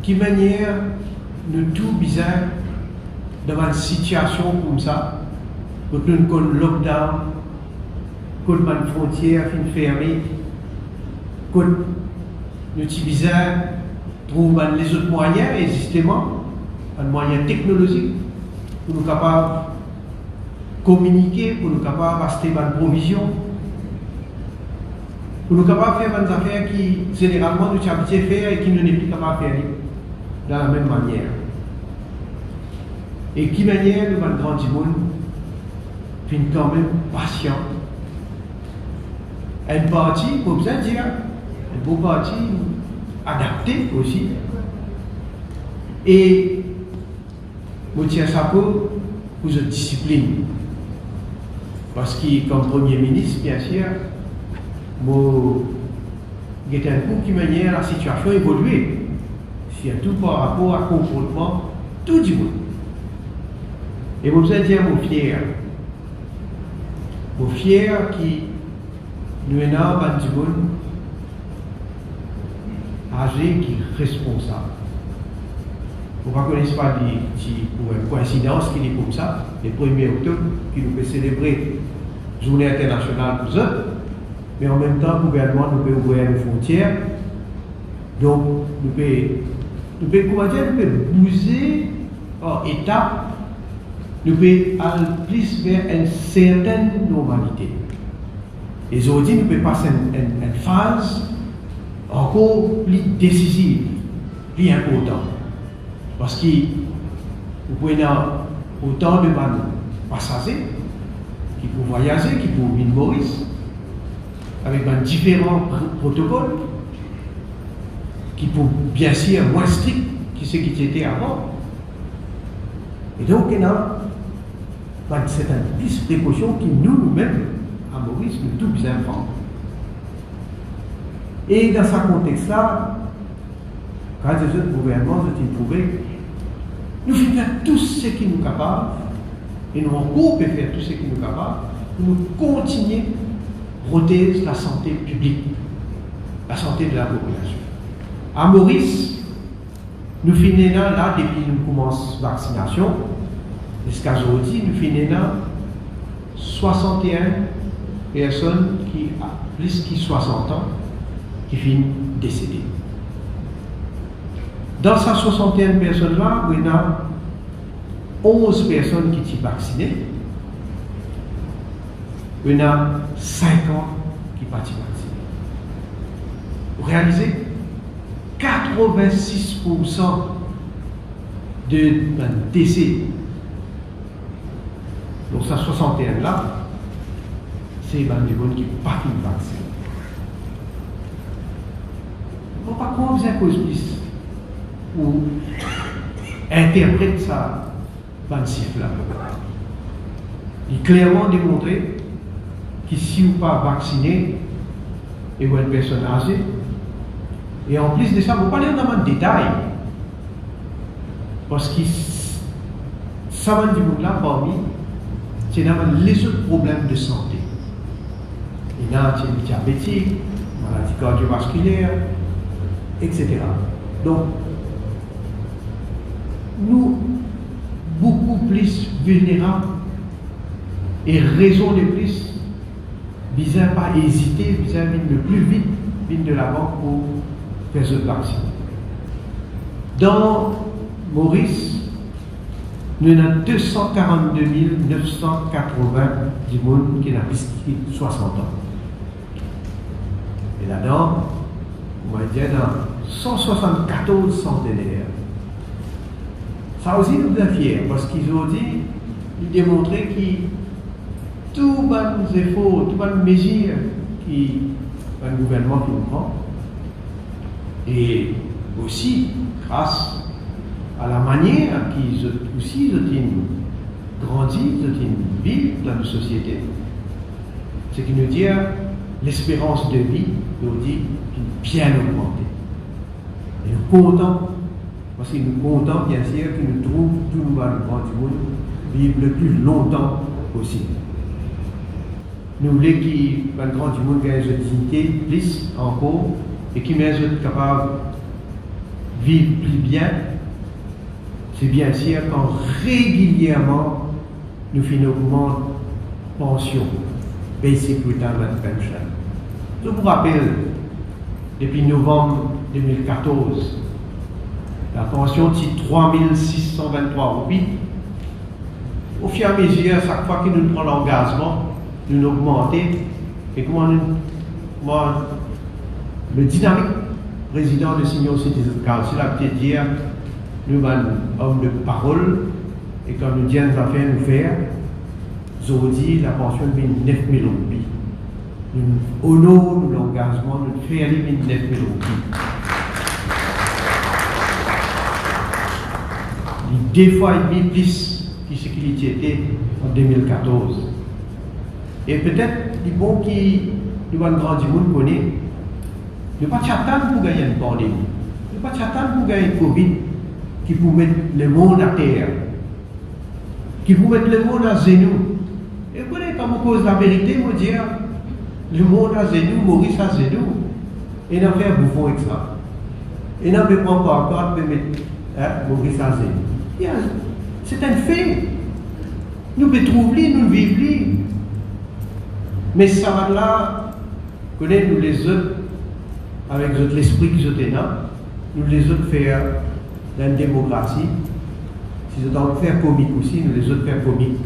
qui manière nous tout bizarre dans une situation comme ça, quand nous avons un lockdown, quand nous avons une frontière fermée, quand nous sommes bizarre, trouvons les autres moyens, et justement, un moyen technologique pour nous capables de communiquer, pour nous capables d'acheter des provisions, pour nous capables de faire des affaires qui, généralement, nous sommes habitués à faire et qui nous n'est plus capables de faire de la même manière. Et qui manière nous allons grandir du monde, puis quand même patient. Une partie, pour bien dire, une bonne partie adaptée aussi. Et je tiens ça pour une discipline. Parce que, comme Premier ministre, bien sûr, il y a un coup qui manière la situation évoluer. Surtout par rapport au comportement tout du monde. Et vous allez dire, mon fier qui nous est là, du monde, âgé, qui est responsable. Vous ne connaissez pas pour une coïncidence qui est comme ça, le 1er octobre, qui nous fait célébrer la Journée internationale pour eux, mais en même temps, le gouvernement nous peut ouvrir les frontières, donc nous peut bouger en étape, nous pouvons aller plus vers une certaine normalité. Et aujourd'hui, nous pouvons passer une phase encore plus décisive, plus importante. Parce que vous pouvez avoir autant de passagers qui peuvent voyager, qui peuvent venir Maurice, avec différents protocoles, qui peuvent bien sûr moins stricts que ce qui était avant. Et donc, il y a certaines précautions qui nous-mêmes, à Maurice, nous tous bien prendre. Et dans ce contexte-là, quand les autres gouvernements ont trouvé, nous faisons tout ce qui nous est capable, et nous encore peut faire tout ce qui nous est capable, pour nous continuer à protéger la santé publique, la santé de la population. À Maurice, nous finissons là, depuis que nous commençons la vaccination, jusqu'à aujourd'hui, nous finissons 61 personnes qui ont plus de 60 ans qui finissent décédées. Dans ces 61 personnes-là, il y a 11 personnes qui sont vaccinées. Il y a 5 ans qui ne sont pas vaccinées. Vous réalisez 86% de décès. Donc, ces 61 là, c'est des gens qui n'ont pas fait le vaccin. On ne va pas comment vous imposez plus ou interprète ça dans le chiffre-là. Il est clairement démontré que si vous n'êtes pas vacciné et vous êtes une personne âgée, et en plus de ça, vous ne parlez pas dans le détail, parce que ça va du monde là, parmi, c'est dans les autres problèmes de santé. Il y a des diabétiques, maladies cardiovasculaires, etc. Donc, nous, beaucoup plus vulnérables, et raison de plus, bizarre pas hésiter, bizarre le plus vite, vite de l'avant pour faire ce vaccin. Dans Maurice, nous avons 242 980 du monde qui a plus de 60 ans. Et là-dedans, on va dire dans 174 centenaires. Ça aussi nous est fiers, parce qu'ils ont dit, ils démontraient que tous les efforts, toutes les mesures que le gouvernement qui nous prend, et aussi grâce à la manière qu'ils ont aussi grandi, ils vivent dans nos sociétés, c'est qui nous dit l'espérance de vie, nous dit bien augmentée. Et nous comptons, parce que nous comptons bien sûr que nous trouvons tout le monde du monde vivre le plus longtemps possible. Nous voulons que le grand du monde ait une dignité plus encore et qu'il soit capable vivre plus bien, c'est bien sûr quand régulièrement nous faisons augmenter pension, Basic Retirement Pension. Je vous rappelle, depuis novembre 2014, la pension est 3 623 roupies. Au fur et à mesure, chaque fois que nous prenons l'engagement, nous augmenter. Et comment moi, le dynamique président de Senior Citizen Council a peut-être dit, nous sommes hommes de parole, et quand nous disons affaires nous faire, nous dit la pension de 9 000 roupies. Nous honorons l'engagement, nous faisons 9 000 roupies. Deux fois et demi plus que ce qu'il était en 2014. Et peut-être, les bons qui nous avons grandi, nous connaissons, nous ne pas attendre pour gagner une pandémie, nous ne pas attendre pour gagner une Covid qui peut mettre le monde à terre, qui peut mettre le monde à genoux. Et vous connaissez, quand on cause la vérité, on dit le monde à genoux, Maurice à genoux, et on fait un bouffon avec ça. Et on ne peut pas encore mettre Maurice à genoux. C'est un fait. Nous pouvons trouver, nous vivons. Mais ça va là, connaître nous les autres, avec l'esprit qui est là, nous les autres faire dans la démocratie. Si nous devons faire comique aussi, nous les autres faire comique.